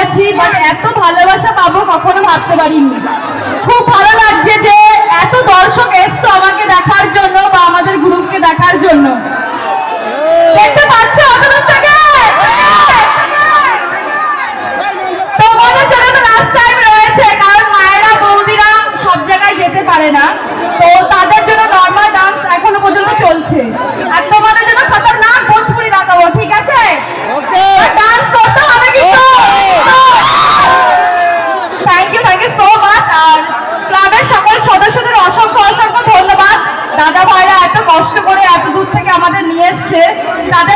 গেছি, বাট এত ভালোবাসা পাবো কখনো ভাবতে পারিনি। খুব ভালো লাগছে যে এত দর্শক এসছো আমাকে দেখার জন্য বা আমাদের গ্রুপকে দেখার জন্য। দেখতে পাচ্ছ অতদূর থেকে? তোমাদের জন্য তো লাস্ট টাইম রয়েছে, কারণ মায়েরা বৌদিরা সব জায়গায় যেতে পারে না, তো তাদের জন্য নর্মাল ডান্স এখনো পর্যন্ত চলছে। আর তোমাদের জন্য খতরনাক ভোজপুরি লাগাবো, ঠিক আছে? ডান্স করতে হবে কিন্তু। Thank you so much. আর ক্লাবের সকল সদস্যদের অসংখ্য অসংখ্য ধন্যবাদ। দাদা ভাইরা এত কষ্ট করে এত দূর থেকে আমাদের নিয়ে এসছে, তাদের